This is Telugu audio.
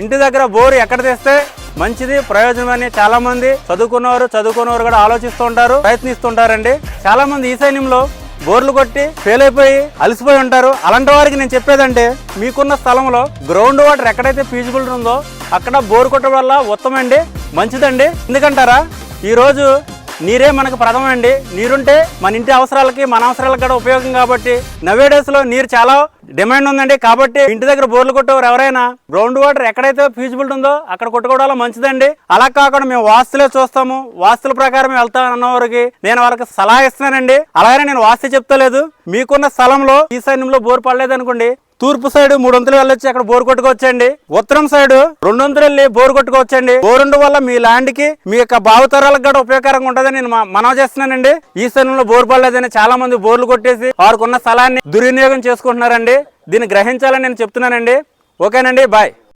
ఇంటి దగ్గర బోరు ఎక్కడ తెస్తే మంచిది ప్రయోజనమని చాలా మంది చదువుకున్నవారు కూడా ఆలోచిస్తూ ఉంటారు, ప్రయత్నిస్తుంటారండి. చాలా మంది ఈశాన్యంలో బోర్లు కొట్టి ఫెయిల్ అయిపోయి అలసిపోయి ఉంటారు. అలాంటి వారికి నేను చెప్పేదంటే, మీకున్న స్థలంలో గ్రౌండ్ వాటర్ ఎక్కడైతే ఫీజిబుల్ ఉందో అక్కడ బోరు కొట్టడం వల్ల ఉత్తమండి, మంచిదండి. ఎందుకంటారా, ఈరోజు నీరే మనకు ప్రథమం అండి. నీరుంటే మన ఇంటి అవసరాలకి మన అవసరాలకు కూడా ఉపయోగం. కాబట్టి నవేడేస్ లో నీరు చాలా డిమాండ్ ఉందండి. కాబట్టి ఇంటి దగ్గర బోర్లు కొట్టేవారు ఎవరైనా గ్రౌండ్ వాటర్ ఎక్కడైతే ఫీజిబుల్ ఉందో అక్కడ కొట్టుకోవడం మంచిదండి. అలా కాకుండా మేము వాస్తులే చూస్తాము, వాస్తుల ప్రకారం వెళ్తాం అన్నవారికి నేను వాళ్ళకి సలహా ఇస్తున్నానండి. అలాగే నేను వాస్తు చెప్తలేదు. మీకున్న స్థలంలో ఈశాన్యంలో బోర్ పడలేదు అనుకోండి, తూర్పు సైడ్ 300 వెళ్ళొచ్చి అక్కడ బోర్ కొట్టుకోవచ్చండి. ఉత్తరం సైడ్ 200 వెళ్ళి బోర్ కొట్టుకోవచ్చండి. బోరుండు వల్ల మీ ల్యాండ్ కి మీ యొక్క భావితరాలకు కూడా ఉపయోగకరంగా ఉంటుందని నేను మనవి చేస్తున్నానండి. ఈ స్థలంలో బోర్ పడలేదని చాలా మంది బోర్లు కొట్టేసి వారికి ఉన్న స్థలాన్ని దుర్వినియోగం చేసుకుంటున్నారండి. దీన్ని గ్రహించాలని నేను చెప్తున్నానండి. ఓకేనండి, బాయ్.